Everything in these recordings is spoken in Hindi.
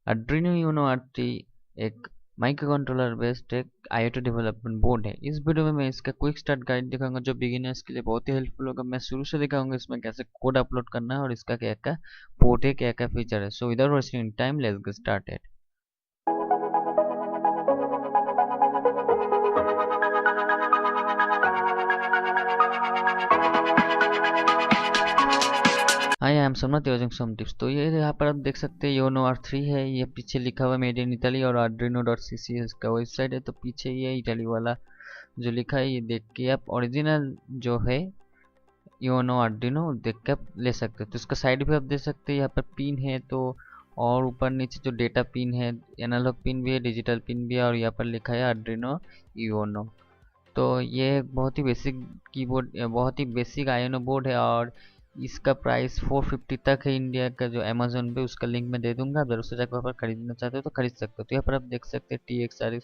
Arduino UNO R3 एक माइक्रो कंट्रोलर बेस्ड एक IoT डेवलपमेंट बोर्ड है। इस वीडियो में मैं इसका क्विक स्टार्ट गाइड दिखाऊंगा जो बिगिनर्स के लिए बहुत ही हेल्पफुल होगा। मैं शुरू से दिखाऊंगा इसमें कैसे कोड अपलोड करना है और इसका क्या क्या पोर्ट है, क्या क्या फीचर है। So without wasting time let's get started. Hi, I am Somnath using some tips. तो ये यहाँ पर आप देख सकते हैं योनो R3 है। ये पीछे लिखा हुआ मेड इन इटली और arduino.cc इसका वेबसाइट है। तो पीछे ये इटली वाला जो लिखा है ये देख के आप ओरिजिनल जो है योनो आर्डिनो देख के आप ले सकते हो। तो इसका साइड भी आप देख सकते हैं, यहाँ पर पिन है तो और ऊपर नीचे जो डेटा पिन है, एनालॉग पिन भी है, डिजिटल पिन भी है और यहाँ पर लिखा है आर्डिनो यूनो। तो ये एक बहुत ही बेसिक कीबोर्ड, बहुत ही बेसिक आयोनो बोर्ड है और इसका प्राइस 450 तक है। इंडिया का जो अमेजोन पे उसका लिंक मैं दे दूंगा, आप जरूर से जाकर वहाँ पर खरीदना चाहते हो तो खरीद सकते हो। तो यहाँ पर आप देख सकते हैं TXR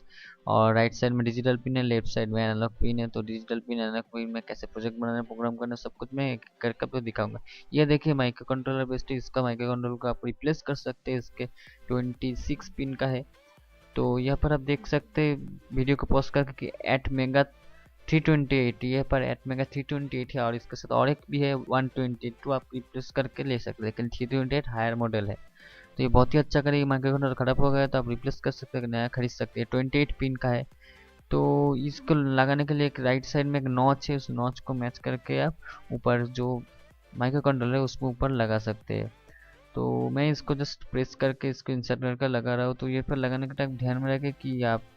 और राइट साइड में डिजिटल पिन है, लेफ्ट साइड में एनालॉग पिन है। तो डिजिटल पिन एनालॉग पिन में कैसे प्रोजेक्ट बनाना, प्रोग्राम करना, सब कुछ मैं करके आपको दिखाऊंगा। ये देखिए माइक्रो कंट्रोलर बेस्ड है। इसका माइक्रो कंट्रोलर को आप रिप्लेस कर सकते हैं, इसके 26 पिन का है। तो यहाँ पर आप देख सकते हैं वीडियो को पॉज करके कि 8 मेगा 328 ये पर एट मेगा 328 है और इसके साथ और एक भी है 128 तो आप रिप्लेस करके ले सकते हैं। लेकिन 328 हायर मॉडल है तो ये बहुत ही अच्छा करेगा। माइक्रो कंट्रोलर खराब हो गया तो आप रिप्लेस कर सकते हैं, नया खरीद सकते हैं। 28 पिन का है। तो इसको लगाने के लिए एक राइट साइड में एक नॉच है, उस नॉच को मैच करके आप ऊपर जो माइक्रो कंट्रोलर है उसमें ऊपर लगा सकते हैं। तो मैं इसको जस्ट प्रेस करके इसको इंसर्ट करके लगा रहा हूँ। तो ये फिर लगाने के टाइम ध्यान में रखें कि आप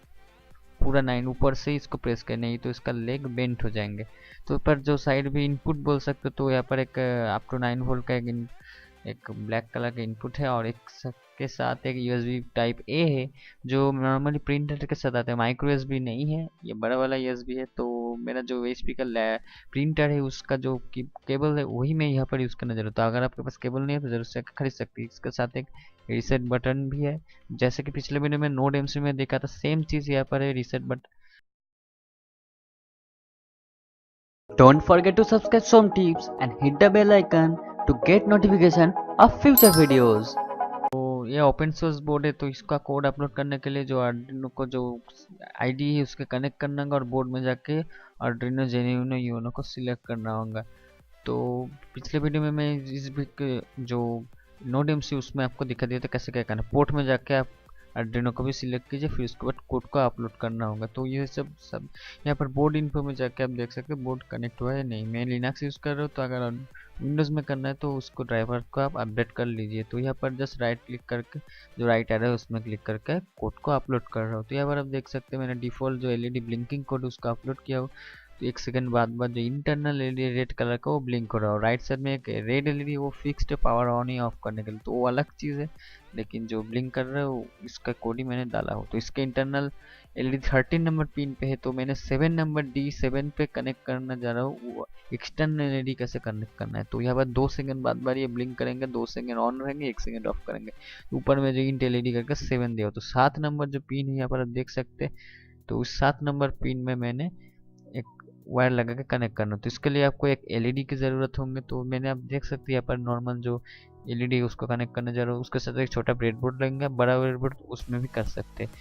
पूरा 9 ऊपर से इसको प्रेस करें, नहीं तो इसका लेग बेंट हो जाएंगे। तो ऊपर जो साइड भी इनपुट बोल सकते हो, तो यहाँ पर एक अप टू 9 वोल्ट का एक ब्लैक कलर का इनपुट है और एक के साथ एक USB टाइप A है जो नॉर्मली प्रिंटर के साथ आता है। माइक्रो USB नहीं है, ये बड़ा वाला USB है। तो मेरा जो HP का प्रिंटर है उसका जो केबल है वही मैं यहाँ पर यूज़ करना जरूर। तो अगर आपके पास केबल नहीं है तो जरूर से खरीद सकते हैं। इसके साथ एक रीसेट बटन भी है, जैसे कि पिछले वीडियो में नोड MC में देखा था, सेम चीज़ यहाँ पर है, reset button. Don't forget to subscribe some tips and hit the bell icon to get notification of future videos. तो ये ओपन सोर्स बोर्ड है। तो इसका कोड अपलोड करने के लिए जो आर्डिनो को जो आईडी है उसके कनेक्ट करना होगा और बोर्ड में जाके आर्डिनो जेन्युइनो यूनो को सिलेक्ट करना होगा। तो पिछले वीडियो में मैं इस जो नोड एमसी उसमें आपको दिखा दिया था कैसे क्या करना। पोर्ट में जाके आप आर्डिनो को भी सिलेक्ट कीजिए, फिर उसके बाद कोड को अपलोड करना होगा। तो ये सब यहाँ पर बोर्ड इन्फो में जाके आप देख सकते हैं बोर्ड कनेक्ट हुआ है नहीं। मैं लिनक्स यूज़ कर रहा हूँ, तो अगर विंडोज़ में करना है तो उसको ड्राइवर को आप अपडेट कर लीजिए। तो यहाँ पर जस्ट राइट क्लिक करके जो राइट एरो है उसमें क्लिक करके कोड को अपलोड कर रहा हूँ। तो यहाँ पर आप देख सकते हैं मैंने डिफ़ॉल्ट जो LED ब्लिंकिंग कोड उसको अपलोड किया हो। तो 1 सेकंड बाद जो इंटरनल LED रेड कलर का वो ब्लिंक हो रहा हो। राइट साइड में एक रेड LED वो fixed power on he of करने के लिए, तो वो अलग चीज़ है। लेकिन जो ब्लिंक कर रहा है वो इसका कोड ही मैंने डाला हो। तो इसके इंटरनल LED 13 नंबर पिन पे है, तो मैंने 7 नंबर D7 पे कनेक्ट करना जा रहा हूँ। वो एक्सटर्नल LED कैसे कनेक्ट करना है। तो यहाँ पर 2 सेकंड बाद ये ब्लिंक करेंगे, 2 सेकंड ऑन रहेंगे, 1 सेकंड ऑफ करेंगे। ऊपर में जो इंट LED करके 7 दिया हो। तो 7 नंबर जो पिन है यहाँ पर आप देख सकते हैं। तो उस 7 नंबर पिन में मैंने एक वायर लगा के कनेक्ट करना। तो इसके लिए आपको एक LED की ज़रूरत होंगे। तो मैंने आप देख सकते हैं यहाँ पर नॉर्मल जो LED है उसको कनेक्ट करने जा रहा हूँ। उसके साथ एक छोटा ब्रेडबोर्ड लगेगा, बड़ा ब्रेडबोर्ड उसमें भी कर सकते हैं।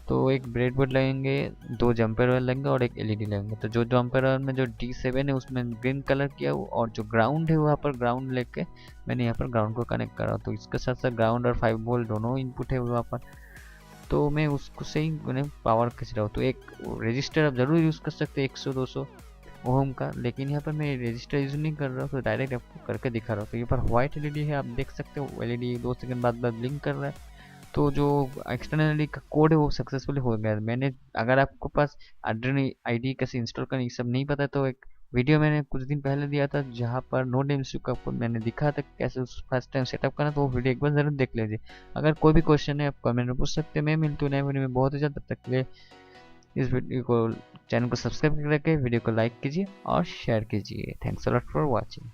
तो एक ब्रेडबोर्ड लगेंगे, 2 जंपर वायर लगेंगे और एक LED लगेंगे। तो जो जंपर वायर में जो D7 है उसमें ग्रीन कलर किया हुआ और जो ग्राउंड है वहाँ पर ग्राउंड लेके मैंने यहाँ पर ग्राउंड को कनेक्ट करा। तो इसके साथ साथ ग्राउंड और 5 वोल्ट दोनों इनपुट है वहाँ पर। तो मैं उसको से ही मैंने पावर खींच रहा हूँ। तो एक रजिस्टर आप ज़रूर यूज़ कर सकते हैं 100-200 ओम का, लेकिन यहाँ पर मैं रजिस्टर यूज़ नहीं कर रहा हूँ। तो डायरेक्ट आपको करके दिखा रहा हूँ। तो यहाँ पर व्हाइट LED है, आप देख सकते हो LED 2 सेकंड बाद ब्लिंक कर रहा है। तो जो एक्सटर्नल LED का कोड है वो सक्सेसफुली हो गया। मैंने अगर आपको पास Arduino IDE कैसे इंस्टॉल करना ये सब नहीं पता तो एक वीडियो मैंने कुछ दिन पहले दिया था जहाँ पर नोड MCU का मैंने दिखा था कैसे उस फर्स्ट टाइम सेटअप करना। तो वो वीडियो एक बार ज़रूर देख लीजिए। अगर कोई भी क्वेश्चन है आप कमेंट में पूछ सकते हैं। मैं मिलती हूँ नए वीडियो में बहुत ही ज़्यादा। तब तक के लिए इस वीडियो को चैनल को सब्सक्राइब करके वीडियो को लाइक कीजिए और शेयर कीजिए। Thanks a lot for watching.